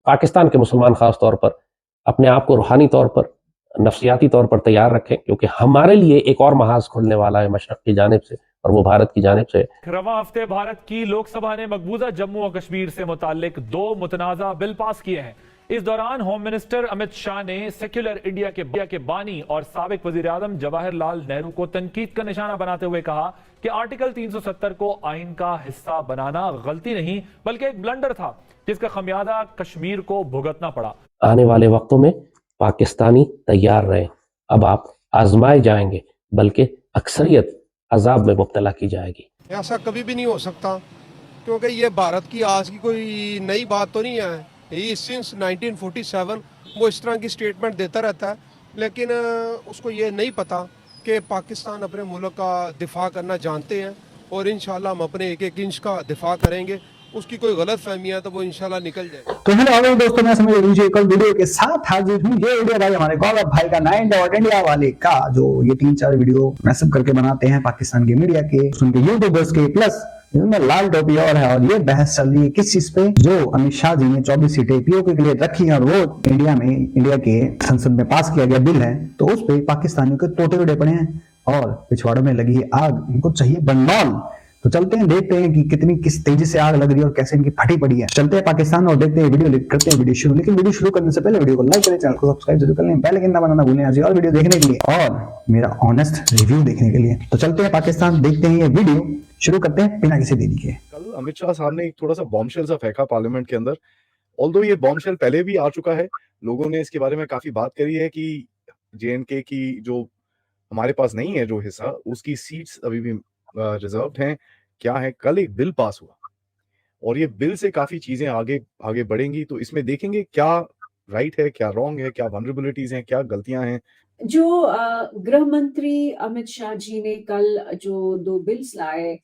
पाकिस्तान के मुसलमान खास तौर पर अपने आप को रूहानी तौर पर, नफ्सियाती तौर पर तैयार रखें, क्योंकि हमारे लिए एक और महाज खुलने वाला है मशरक़ की जानिब से, और वो भारत की जानिब से। रवां हफ्ते भारत की लोकसभा ने मकबूजा जम्मू और कश्मीर से मुताल्लिक 2 मुतनाज़ा बिल पास किए हैं। इस दौरान होम मिनिस्टर अमित शाह ने सेक्युलर इंडिया के बानी और साबिक वजीर आजम जवाहरलाल नेहरू को तनकीद का निशाना बनाते हुए कहा कि आर्टिकल 370 को आइन का हिस्सा बनाना गलती नहीं बल्कि एक ब्लंडर था, जिसका खमियाजा कश्मीर को भुगतना पड़ा। आने वाले वक्तों में पाकिस्तानी तैयार रहें, अब आप आजमाए जाएंगे, बल्कि अक्सरियत अजाब में मुब्तला की जाएगी। ऐसा कभी भी नहीं हो सकता, क्योंकि ये भारत की आज की कोई नई बात तो नहीं है। ये सिंस 1947 वो इस तरह की स्टेटमेंट देता रहता है, लेकिन उसको ये नहीं पता कि पाकिस्तान अपने मुल्क का दिफा करना जानते हैं, और इंशाल्लाह हम अपने एक एक इंच का दिफा करेंगे। उसकी कोई गलत फहमी है तो वो इंशाल्लाह निकल जाए। तो हेलो दोस्तों, मैं समझ लीजिए कल वीडियो के साथ हाजिर हूँ। ये वीडियो भाई हमारे गौरव भाई का 9 डॉट इंडिया वाले का, जो ये 3-4 वीडियो मैसअप करके बनाते हैं पाकिस्तान के मीडिया के, उनके यूट्यूबर्स के, प्लस इनमें लाल टोपी और है। और ये बहस चल रही है किस चीज पे, जो अमित शाह जी ने 24 सीटें पीओके के लिए रखी है और वो इंडिया के संसद में पास किया गया बिल है, तो उस पे पाकिस्तानियों के तोते उड़े पड़े हैं और पिछवाड़ों में लगी है आग, इनको चाहिए बंडौल। तो चलते हैं, देखते हैं कि किस तेजी से आग लग रही है और कैसे इनकी फटी पड़ी है। चलते हैं पाकिस्तान और देखते हैं करते हैं वीडियो शुरू। लेकिन वीडियो शुरू करने से पहले वीडियो को लाइक करें, चैनल को सब्सक्राइब जरूर कर लें, बेल आइकन दबाना ना भूलें और वीडियो देखने के लिए और मेरा ऑनेस्ट रिव्यू देखने के लिए। तो चलते हैं पाकिस्तान, देखते हैं ये वीडियो, शुरू करते हैं बिना किसी देरी के। कल अमित शाह साहब ने एक थोड़ा सा बॉम्बशेल सा फेंका पार्लियामेंट के अंदर। ऑल्दो ये बॉम्बशेल पहले भी आ चुका है, लोगों ने इसके बारे में काफी बात करी है कि जेएनके की जो हमारे पास नहीं है जो हिस्सा, उसकी सीट्स अभी भी रिजर्व्ड हैं। क्या है, कल एक बिल पास हुआ और ये बिल से काफी चीजें आगे बढ़ेंगी, तो इसमें देखेंगे क्या राइट है, क्या रॉन्ग है, क्या वनरेबिलिटीज हैं, क्या गलतियां हैं। जो गृह मंत्री अमित शाह जी ने कल जो 2 बिल्स लाए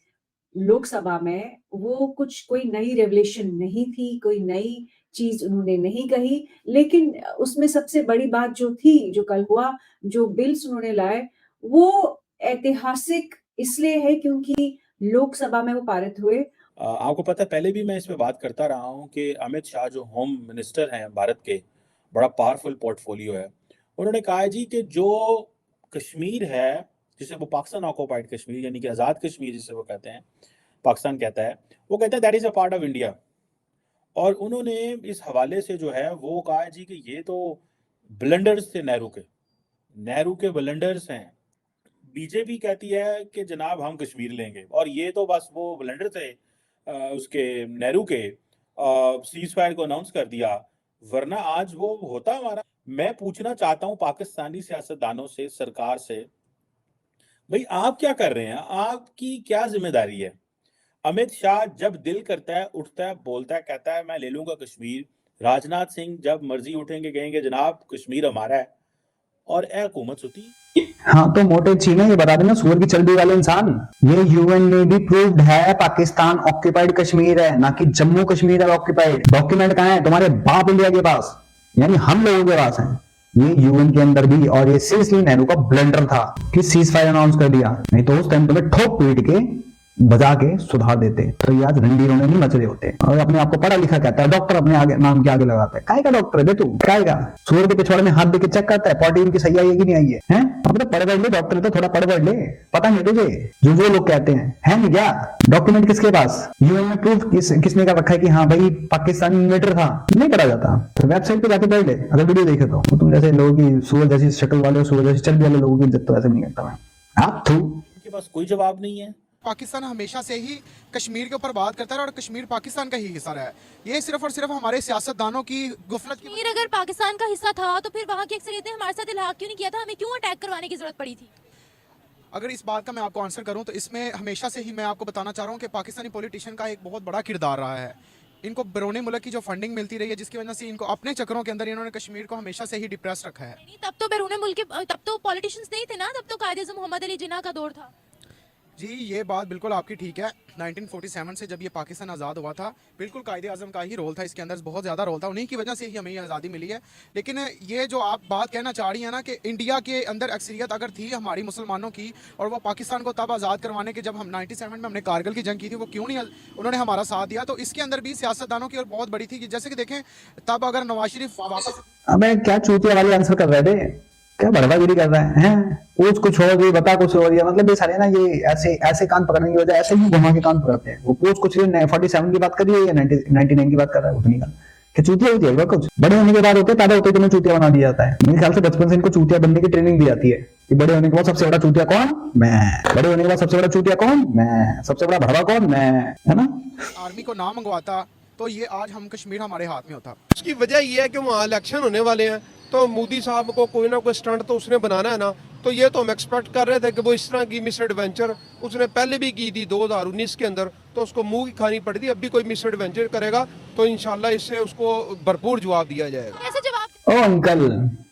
लोकसभा में, वो कोई नई रेवलेशन नहीं थी, कोई नई चीज उन्होंने नहीं कही, लेकिन उसमें सबसे बड़ी बात जो थी, जो कल हुआ, जो बिल्स उन्होंने लाए, वो ऐतिहासिक इसलिए है क्योंकि लोकसभा में वो पारित हुए। आपको पता है, पहले भी मैं इस पे बात करता रहा हूँ कि अमित शाह जो होम मिनिस्टर हैं भारत के, बड़ा पावरफुल पोर्टफोलियो है। उन्होंने कहा है जी कि जो कश्मीर है, जिसे वो पाकिस्तान ऑक्युपाइड कश्मीर यानी कि आज़ाद कश्मीर जिसे वो कहते हैं, पाकिस्तान कहता है, वो कहता है that is a part of India. और उन्होंने इस हवाले से जो है वो कहा है जी कि ये तो ब्लंडर्स थे नेहरू के ब्लंडर्स हैं। बीजेपी कहती है कि जनाब हम कश्मीर लेंगे, और ये तो बस वो ब्लंडर थे उसके नेहरू के, सीज फायर को अनाउंस कर दिया, वरना आज वो होता हमारा। मैं पूछना चाहता हूं पाकिस्तानी सियासतदानों से, सरकार से, भाई आप क्या कर रहे हैं, आपकी क्या जिम्मेदारी है? अमित शाह जब दिल करता है उठता है, बोलता है, कहता है मैं ले लूंगा कश्मीर। राजनाथ सिंह जब मर्जी उठेंगे कहेंगे जनाब कश्मीर हमारा है, और ए हुकूमत होती है। हाँ, तो मोटे चीन ये बता देना, सूअर की चर्बी वाले इंसान, ये यूएन ने भी प्रूव्ड है पाकिस्तान ऑक्यूपाइड कश्मीर है, ना कि जम्मू कश्मीर है ऑक्यूपाइड। डॉक्यूमेंट कहाँ है? तुम्हारे बाप इंडिया के पास, यानी हम लोगों के पास है ये यूएन के अंदर भी। और ये सीरियसली नेहरू का ब्लंडर था कि सीज फायर अनाउंस कर दिया, नहीं तो उस टाइम तुम्हें ठोक पीट के बजा के सुधार देते। तो ये आज रंडी रोने नहीं मच रहे होते, और अपने आप को पढ़ा लिखा कहता है, डॉक्टर अपने आगे नाम के आगे लगाता है। काय का डॉक्टर है बे तू? काय का सूअर के पिछवाड़े में हाथ देके चेक करता है पॉटी इनकी सही आई है कि नहीं आई है? अब तो पढ़ ले डॉक्टर, तो थोड़ा पढ़ ले, पता नहीं तुझे जो वो लोग कहते हैं, है नहीं क्या? डॉक्यूमेंट किसके पास? यूएन में प्रूफ किसने का रखा है कि हाँ भाई पाकिस्तानी इन्वेटर था? नहीं पढ़ा जाता, तो वेबसाइट पे जाके पढ़ ले अगर वीडियो देखे तो। तुम जैसे लोगों की सूअर जैसी शक्ल वाले, सूअर जैसी चर्बी वाले लोगों की इज्जत तो ऐसे नहीं करता मैं। आप थू, इनके पास कोई जवाब नहीं है। पाकिस्तान हमेशा से ही कश्मीर के ऊपर बात करता है और कश्मीर पाकिस्तान का ही हिस्सा रहा है। ये सिर्फ और सिर्फ हमारे सियासतदानों की गुफलत की। कश्मीर अगर पाकिस्तान का हिस्सा था तो फिर वहाँ की अक्सरियत ने हमारे साथ इल्हाक क्यों नहीं किया था? हमें क्यों अटैक करवाने की जरूरत पड़ी थी? अगर इस बात का मैं आपको आंसर करूं तो इसमें हमेशा से ही मैं आपको बताना चाह रहा हूं कि पाकिस्तानी पॉलिटिशियन का एक बहुत बड़ा किरदार रहा है। इनको बैरून मुल्क की जो फंडिंग मिलती रही है, जिसकी वजह से इनको अपने चक्करों के अंदर इन्होंने कश्मीर को हमेशा से ही डिप्रेस रखा है। तब तो बैरून मुल्क के, तब तो पॉलिटिशियंस नहीं थे ना, तब तो कायदे-ए-आज़म मोहम्मद अली जिन्ना का दौर था। जी ये बात बिल्कुल आपकी ठीक है। 1947 से जब ये पाकिस्तान आज़ाद हुआ था, बिल्कुल कायदे आज़म का ही रोल था इसके अंदर, बहुत ज़्यादा रोल था, उन्हीं की वजह से ही हमें ये आज़ादी मिली है। लेकिन ये जो आप बात कहना चाह रही हैं ना कि इंडिया के अंदर अक्सरियत अगर थी हमारी मुसलमानों की, और वो पाकिस्तान को तब आज़ाद करवाने के, जब हम 97 में हमने कारगिल की जंग की थी, वो क्यों नहीं उन्होंने हमारा साथ दिया। तो इसके अंदर भी सियासतदानों की और बहुत बड़ी थी कि जैसे कि देखें तब अगर नवाज शरीफ वापस, अबे क्या चूतिया वाले आंसर कर रहे थे, क्या बड़वागिरी कर रहे हैं? पूछ कुछ हो रही, बता कुछ हो रही है, मतलब ये सारे ना ये ऐसे ऐसे कान पकड़ने की वजह ऐसे ही घुमा के कान पकड़ते हैं। वो पूछ कुछ 47 की बात कर रही है या 99 की बात कर रहा है, उतनी का कि चूतिया होती है कुछ बड़े होने के बाद होते पैदा होते तुम्हें चूतिया बना दिया जाता है। मेरे ख्याल से बचपन से इनको चूतिया बनने की ट्रेनिंग दी जाती है कि बड़े होने के बाद सबसे बड़ा चूतिया कौन? मैं। बड़े होने के बाद सबसे बड़ा चूतिया कौन? मैं। सबसे बड़ा भड़वा कौन? मैं, है ना? आर्मी को ना मंगवाता तो ये आज हम कश्मीर हमारे हाथ में होता। उसकी वजह ये है कि वहाँ इलेक्शन होने वाले हैं, तो मोदी साहब को कोई ना कोई स्टंट तो उसने बनाना है ना। तो ये तो हम एक्सपेक्ट कर रहे थे कि वो इस तरह की मिस एडवेंचर उसने पहले भी की थी 2019 के अंदर, तो उसको मुंह की खानी पड़ी थी। अब भी कोई मिस एडवेंचर करेगा तो इंशाल्लाह इससे उसको भरपूर जवाब दिया जाएगा। कैसे जवाब? ओ अंकल,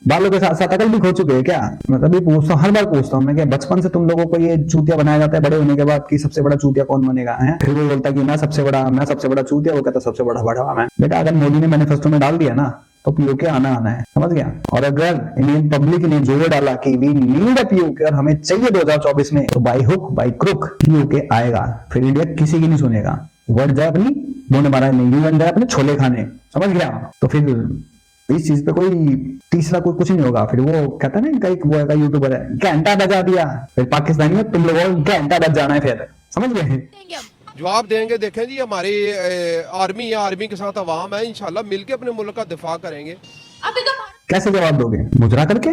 बालों के साथ साथ अकल भी खो चुके हैं क्या? मैं कभी पूछता हूँ, हर बार पूछता हूँ मैं कि बचपन से तुम लोगों को ये चूतिया बनाया जाता है बड़े होने के बाद कि सबसे बड़ा चूतिया कौन बनेगा है? फिर वो बोलता कि मैं सबसे बड़ा चूतिया, वो कहता सबसे बड़ा बड़ा मैं। बेटा अगर मोदी ने मैनिफेस्टो में डाल दिया ना तो पीओके आना है, समझ गया? और अगर इंडियन पब्लिक ने जोर डाला कि वी नीड अ पीओके और हमें चाहिए 2024 में, तो by hook by crook PoK आएगा। फिर इंडिया किसी की नहीं सुनेगा, वर्ड जाए अपनी दोनों मारा नहीं, बन जाए अपने छोले खाने, समझ गया? तो फिर इस चीज पे कोई तीसरा कोई कुछ नहीं होगा। फिर वो कहता है ना, इनका एक वो है यूट्यूबर है, घंटा बजा दिया, फिर पाकिस्तानी में तुम लोगों को घंटा बज जाना है, फिर समझ गए? देंगे हम। जवाब देंगे। देखें जी, हमारी आर्मी या आर्मी के साथ अवाम है, इंशाल्लाह मिलके अपने मुल्क का दिफा करेंगे। अभी तो कैसे जवाब दोगे? मुजरा करके?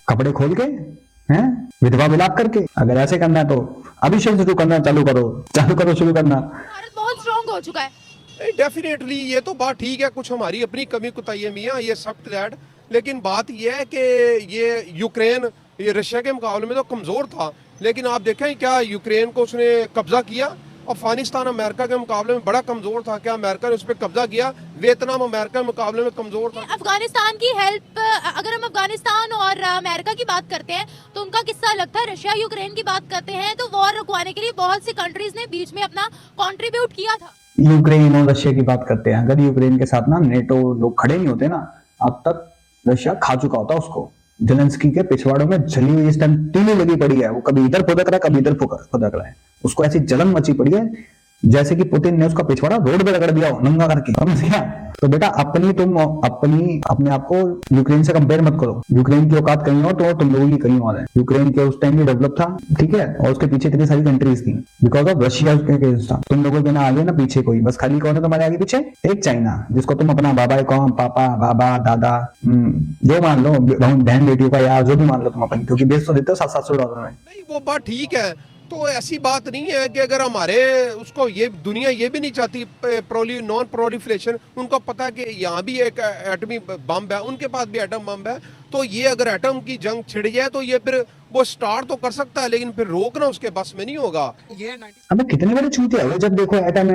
कपड़े खोल के हैं? विधवा विलाप करके? अगर ऐसे करना है तो अभिषेक शुरू करना चालू करो शुरू करना। भारत बहुत स्ट्रॉन्ग हो चुका है। डेफिनेटली ये तो बात ठीक है, कुछ हमारी अपनी कमी कुताही मियाँ, ये सब दैट, लेकिन बात ये है कि ये यूक्रेन ये रशिया के मुकाबले में तो कमजोर था, लेकिन आप देखें क्या यूक्रेन को उसने कब्जा किया। अफगानिस्तान अमेरिका के मुकाबले में बड़ा कमजोर था, क्या अमेरिका ने उस पर कब्जा किया? वियतनाम अमेरिका के मुकाबले में कमजोर था। अफगानिस्तान की हेल्प, अगर हम अफगानिस्तान और अमेरिका की बात करते हैं तो उनका किस्सा अलग था। रशिया यूक्रेन की बात करते हैं तो वॉर रुकवाने के लिए बहुत सी कंट्रीज ने बीच में अपना कंट्रीब्यूट किया था। यूक्रेन और रशिया की बात करते हैं, अगर यूक्रेन के साथ ना नेटो लोग खड़े नहीं होते ना, अब तक रशिया खा चुका होता उसको। जेलेंस्की के पिछवाड़ों में जली हुई इस टाइम तीली लगी पड़ी है, वो कभी इधर फुदक रहा है कभी इधर फुदक रहा है, उसको ऐसी जलन मची पड़ी है जैसे कि पुतिन ने उसका पिछवाड़ा रोड पे रगड़ दिया हो नंगा करके, समझ गया? तो बेटा अपने आप को यूक्रेन से कंपेयर मत करो। यूक्रेन की औकात कहीं और तो तुम लोगों की कहीं और है। यूक्रेन के उस टाइम भी डेवलप था, ठीक है, और उसके पीछे इतनी सारी कंट्रीज थी बिकॉज ऑफ रशिया के केस था। तुम लोगों के ना आगे ना पीछे कोई, बस खाली कौन है तुम्हारे आगे पीछे? एक चाइना, जिसको तुम अपना बाबा कौन, पापा बाबा दादा जो मान लो, बहन बेटियों का यार जो भी मान लो तुम अपन, क्योंकि बेच तो देते हो $700 में। नहीं वो बात ठीक है, तो ऐसी बात नहीं है कि अगर हमारे उसको ये दुनिया ये भी नहीं चाहती नॉन प्रोलिफरेशन, उनको पता है कि यहाँ भी एक एटमी बम है, उनके पास भी एटम बम है, तो ये अगर एटम की जंग छिड़ जाए तो ये फिर वो स्टार्ट तो कर सकता है, लेकिन फिर रोकना उसके बस में नहीं होगा। ये अबे कितने बड़े चूतिया हो जब देखो एटम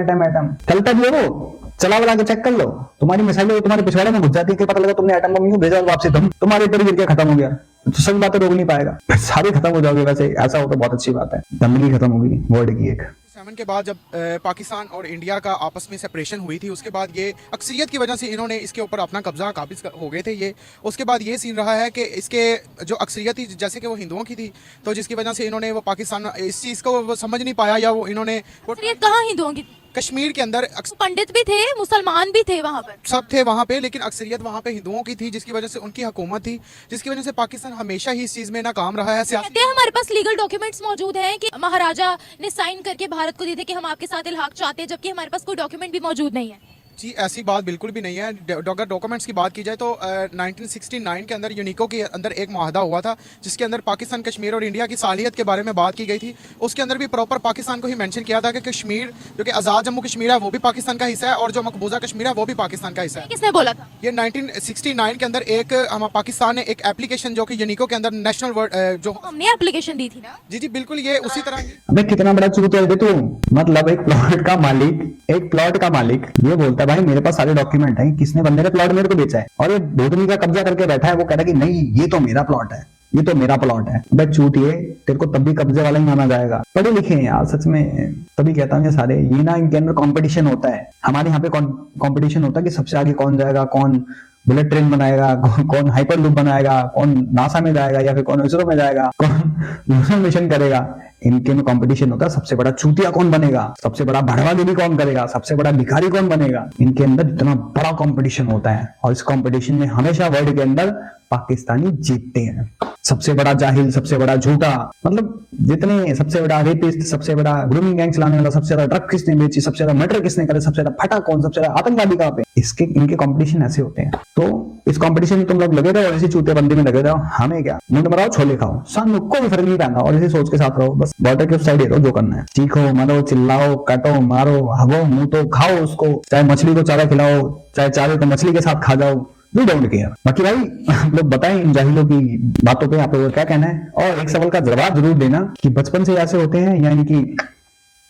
चलता भी हो, चला वाला के चेक कर लो, तुम्हारी मिसाइलें तुम्हारे पिछवाड़े में घुस जाती है कि पता लगा तुमने एटम बम भेजा वापसी तुम्हारे ऊपर गिर के खत्म हो गया, तो सभी बातें रोक नहीं पाएगा, सारे खत्म हो जाओगे। वैसे ऐसा हो तो बहुत अच्छी बात है, दंगली खत्म होगी वर्ल्ड की एक। 7 के बाद जब पाकिस्तान और इंडिया का आपस में सेपरेशन हुई थी, उसके बाद ये अक्सरियत की वजह से इन्होंने इसके ऊपर अपना कब्जा काबिज हो गए थे ये। उसके बाद ये सीन रहा है कि इसके जो अक्सरियत थी जैसे कि वो हिंदुओं की थी, तो जिसकी वजह से इन्होंने वो पाकिस्तान इस चीज़ को वो समझ नहीं पाया, या वो इन्होंने कहाँ हिंदुओं की? कश्मीर के अंदर पंडित भी थे, मुसलमान भी थे, वहाँ पर सब थे वहाँ पे, लेकिन अक्सरियत वहाँ पे हिंदुओं की थी, जिसकी वजह से उनकी हुकूमत थी, जिसकी वजह से पाकिस्तान हमेशा ही इस चीज़ में नाकाम रहा है। कहते हैं हमारे पास लीगल डॉक्यूमेंट्स मौजूद हैं कि महाराजा ने साइन करके भारत को दिए थे कि हम आपके साथ इल्हाक चाहते हैं, जबकि हमारे पास कोई डॉक्यूमेंट भी मौजूद नहीं है। जी ऐसी बात बिल्कुल भी नहीं है। अगर डॉक्यूमेंट्स की बात की जाए तो 1969 के अंदर यूनिको के अंदर एक मुआहदा हुआ था, जिसके अंदर पाकिस्तान कश्मीर और इंडिया की सालियत के बारे में बात की गई थी। उसके अंदर भी प्रॉपर पाकिस्तान को ही मेंशन किया था कि कश्मीर जो कि आज़ाद जम्मू कश्मीर है वो भी पाकिस्तान का हिस्सा है, और जो मकबूजा कश्मीर है वो भी पाकिस्तान का हिस्सा है। किसने बोला था ये? 1969 के अंदर एक पाकिस्तान ने एक एप्लीकेशन जो कि यूनिको के अंदर नेशनल वर्ड जो हमने एप्लीकेशन दी थी ना। जी जी बिल्कुल, ये उसी तरह अबे कितना बड़ा चूतिया है तू, मतलब एक प्लॉट का मालिक ये बोलता भाई मेरे पास सारे डॉक्यूमेंट हैं, किसने बंदे ने प्लॉट मेरे को बेचा है, और ये भूतनी का कब्जा करके बैठा है, वो कह रहा है कि नहीं ये तो मेरा प्लॉट है, ये तो मेरा प्लॉट है। भाई चूतिए, तेरे को तब भी कब्जे वाला ही माना जाएगा। पढ़े लिखे हैं यार सच में, तभी कहता हूँ ये सारे, ये ना इनके अंदर कंपटीशन होता है। हमारे यहाँ पे कंपटीशन होता है कि सबसे आगे कौन जाएगा, कौन बुलेट ट्रेन बनाएगा, कौन हाइपर लूप बनाएगा, कौन नासा में जाएगा या फिर कौन इसरो में जाएगा, कौन लूनर मिशन करेगा। इनके में कंपटीशन होता है सबसे बड़ा चूतिया कौन बनेगा, सबसे बड़ा बढ़ावागिरी कौन करेगा, सबसे बड़ा भिखारी कौन बनेगा। इनके अंदर इतना बड़ा कंपटीशन होता है, और इस कंपटीशन में हमेशा वर्ल्ड के अंदर पाकिस्तानी जीतते हैं। सबसे बड़ा जाहिल, सबसे बड़ा झूठा, मतलब जितने, सबसे बड़ा रेपिस्ट, सबसे बड़ा ग्रूमिंग गैंग चलाने वाला, सबसे ज्यादा ड्रग किसने बेची, सबसे ज्यादा मर्डर किसने करे, सबसे ज्यादा फटा कौन, सबसे ज्यादा आतंकवादी कहाँ पे, इसके इनके कंपटीशन ऐसे होते हैं। तो इस कंपटीशन में तुम लोग लगे रहो और इसी चूते बंदी में लगे रहो, हमें क्या, मुंड मराओ छोले खाओ, सामने कोई भी फर्क नहीं पड़ना, और इसी सोच के साथ रहो, बस बॉर्डर के उस साइड ही रहो, जो करना है। चीखो, मरो, चिल्लाओ, काटो, मारो, हवो, मुंह तो खाओ उसको, चाहे मछली को चारा खिलाओ, चाहे चारे को मछली के साथ खा जाओ, वी डोंट केयर। बाकी भाई आप लोग बताएं इन जाहिलों की बातों पे आप लोगों का क्या कहना है, और एक सवाल का जवाब जरूर देना कि बचपन से ऐसे होते हैं या इनकी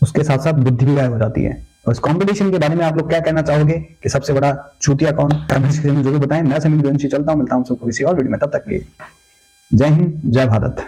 उसके साथ साथ बुद्धि भी गायब हो जाती है। और इस कंपटीशन के बारे में आप लोग क्या कहना चाहोगे कि सबसे बड़ा चूतिया कौन, कमेंट सेक्शन में जरूर बताएं। मैं समीर चलता हूं, मिलता हूं सबको किसी और वीडियो में, तब तक के लिए जय हिंद, जय भारत।